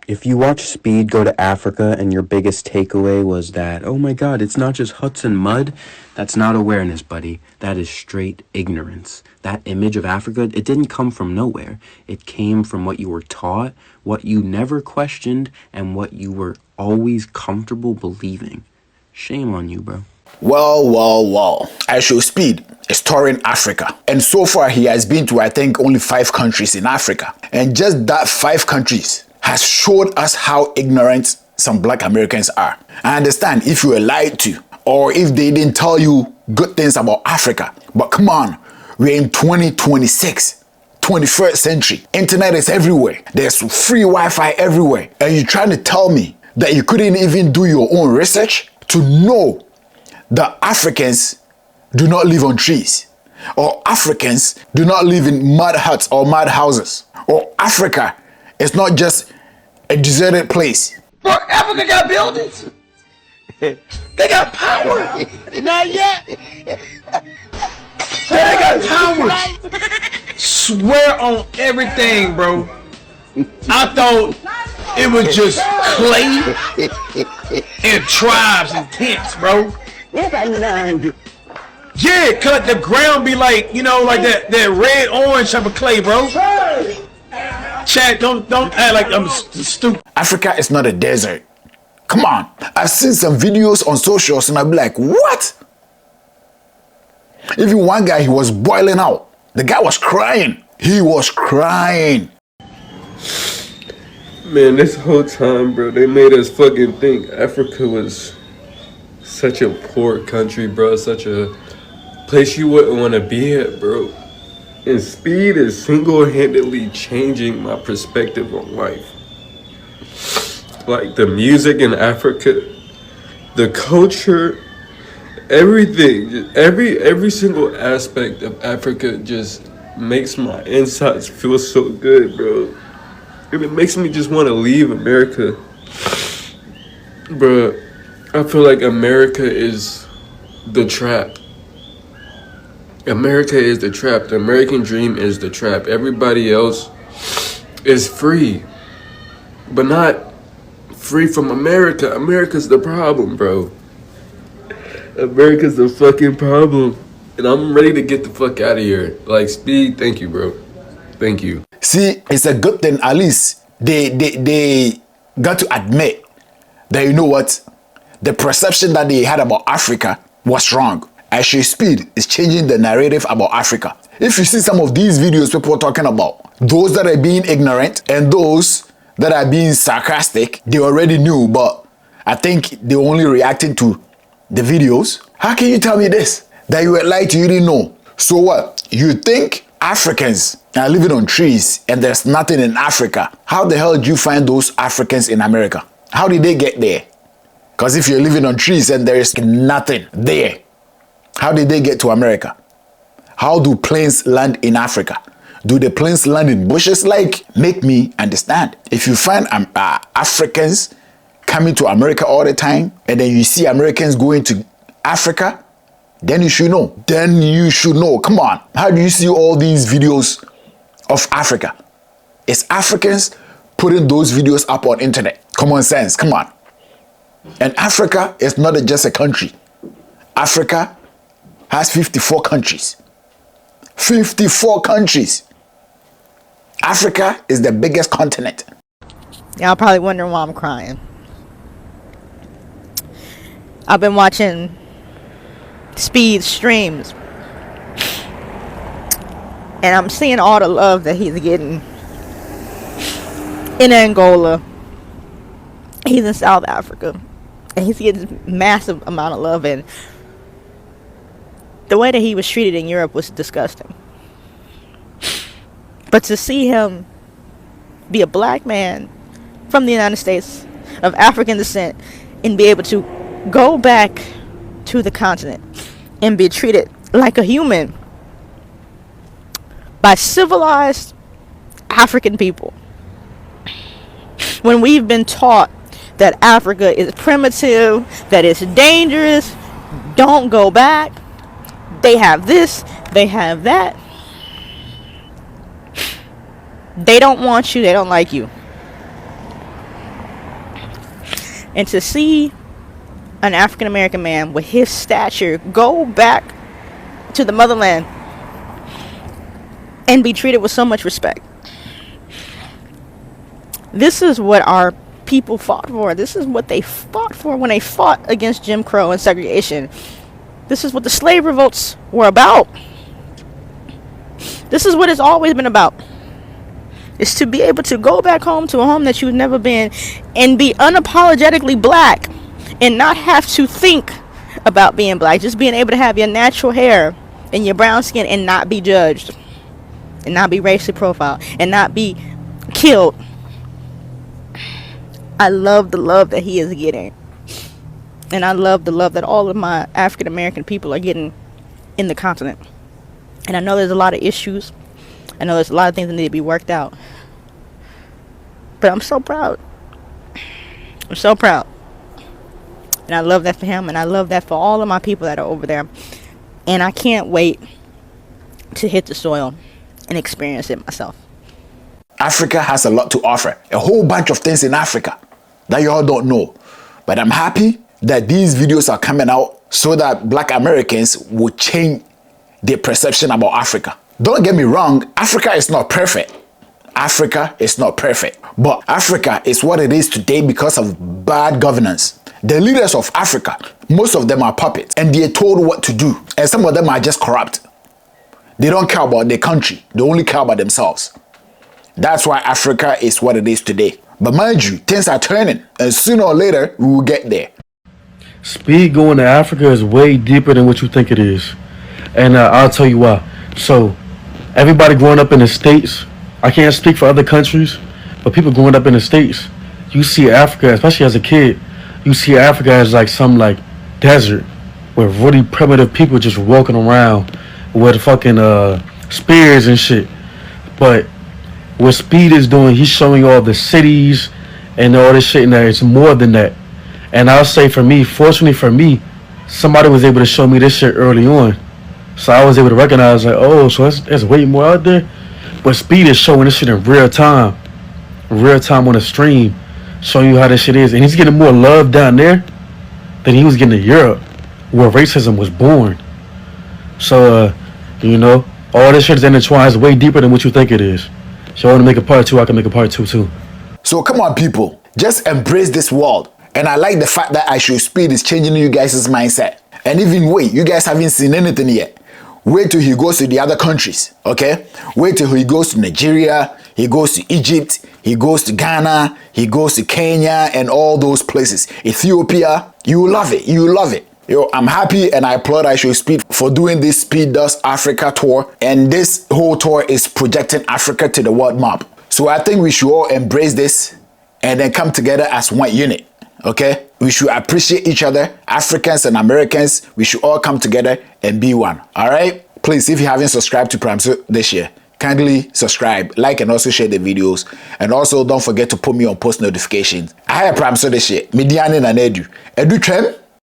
If you watch Speed go to Africa and your biggest takeaway was that, oh my god, it's not just huts and mud, that's not awareness, buddy. That is straight ignorance. That image of Africa, it didn't come from nowhere. It came from what you were taught, what you never questioned, and what you were always comfortable believing. Shame on you, bro. Well. IShowSpeed is touring Africa. And so far he has been to, I think, only 5 countries in Africa. And just that 5 countries has showed us how ignorant some black Americans are. I understand if you were lied to or if they didn't tell you good things about Africa. But come on, we're in 2026. 21st century. Internet is everywhere. There's free Wi-Fi everywhere. And you're trying to tell me that you couldn't even do your own research to know that Africans do not live on trees, or Africans do not live in mud huts or mud houses, or Africa is not just a deserted place. Bro, Africa got buildings. They got power. Not yet. They got towers. Swear on everything, bro. I thought it was just clay and tribes and tents, bro. Yeah, cut the ground be like, you know, like that red orange type of clay, bro. Chad, don't act like I'm stupid. Africa is not a desert. Come on. I've seen some videos on socials and I'll be like, what? Even one guy, he was boiling out. The guy was crying. He was crying. Man, this whole time, bro, they made us fucking think Africa was such a poor country, bro. Such a place you wouldn't want to be at, bro. And Speed is single-handedly changing my perspective on life. Like the music in Africa, the culture, everything, every single aspect of Africa just makes my insides feel so good, bro. It makes me just want to leave America. Bro, I feel like America is the trap. America is the trap. The American dream is the trap. Everybody else is free, but not free from America. America's the problem, bro. America's the fucking problem. And I'm ready to get the fuck out of here. Like, Speed, thank you, bro. Thank you. See, it's a good thing at least they got to admit that, you know what, the perception that they had about Africa was wrong. IShowSpeed is changing the narrative about Africa. If you see some of these videos people are talking about, those that are being ignorant and those that are being sarcastic, they already knew, but I think they only reacted to the videos. How can you tell me this? That you were lied to, you didn't know. So what? You think Africans are living on trees and there's nothing in Africa? How the hell did you find those Africans in America? How did they get there? Because if you're living on trees and there is nothing there, how did they get to America? How do planes land in Africa? Do the planes land in bushes? Like, make me understand. If you find Africans coming to America all the time, and then you see Americans going to Africa, then you should know. Then you should know. Come on. How do you see all these videos of Africa? It's Africans putting those videos up on internet. Common sense. Come on. And Africa is not just a country. Africa has 54 countries. 54 countries. Africa is the biggest continent. Y'all probably wondering why I'm crying. I've been watching Speed streams, and I'm seeing all the love that he's getting in Angola. He's in South Africa, and he's getting massive amount of love, and the way that he was treated in Europe was disgusting. But to see him be a black man from the United States of African descent and be able to go back to the continent and be treated like a human by civilized African people, when we've been taught that Africa is primitive, that it's dangerous, don't go back, they have this, they have that, they don't want you, they don't like you. And to see an African American man with his stature go back to the motherland and be treated with so much respect. This is what our people fought for. This is what they fought for when they fought against Jim Crow and segregation. This is what the slave revolts were about. This is what it's always been about. Is to be able to go back home to a home that you've never been and be unapologetically black and not have to think about being black. Just being able to have your natural hair and your brown skin and not be judged and not be racially profiled and not be killed. I love the love that he is getting. And I love the love that all of my African American people are getting in the continent. And I know there's a lot of issues. I know there's a lot of things that need to be worked out. But I'm so proud. I'm so proud. And I love that for him. And I love that for all of my people that are over there. And I can't wait to hit the soil and experience it myself. Africa has a lot to offer. A whole bunch of things in Africa that you all don't know. But I'm happy that these videos are coming out so that Black Americans will change their perception about Africa. Don't get me wrong, Africa is not perfect. Africa is not perfect. But Africa is what it is today because of bad governance. The leaders of Africa, most of them are puppets and they're told what to do. And some of them are just corrupt. They don't care about their country. They only care about themselves. That's why Africa is what it is today. But mind you, things are turning and sooner or later we will get there. Speed going to Africa is way deeper than what you think it is. And I'll tell you why. So, everybody growing up in the States, I can't speak for other countries, but people growing up in the States, you see Africa, especially as a kid, you see Africa as like some like desert with really primitive people just walking around with fucking spears and shit. But what Speed is doing, he's showing you all the cities and all this shit, and that it's more than that. And I'll say for me, fortunately for me, somebody was able to show me this shit early on. So I was able to recognize like, oh, so there's way more out there. But Speed is showing this shit in real time on the stream, showing you how this shit is. And he's getting more love down there than he was getting in Europe, where racism was born. So, you know, all this shit is intertwined. It's way deeper than what you think it is. So I want to make a part 2, I can make a part 2 too. So come on, people, just embrace this world. And I like the fact that IShowSpeed is changing you guys' mindset. And even wait, you guys haven't seen anything yet. Wait till he goes to the other countries, okay? Wait till he goes to Nigeria, he goes to Egypt, he goes to Ghana, he goes to Kenya and all those places. Ethiopia, you will love it, you will love it. Yo, I'm happy and I applaud IShowSpeed for doing this Speed Does Africa tour. And this whole tour is projecting Africa to the world map. So I think we should all embrace this and then come together as one unit, okay? We should appreciate each other. Africans and Americans, we should all come together and be one, all right? Please, if you haven't subscribed to Prime this year, kindly subscribe, like, and also share the videos. And also don't forget to put me on post notifications. I have Prime this year. Mediane and Edu. Edu Trem.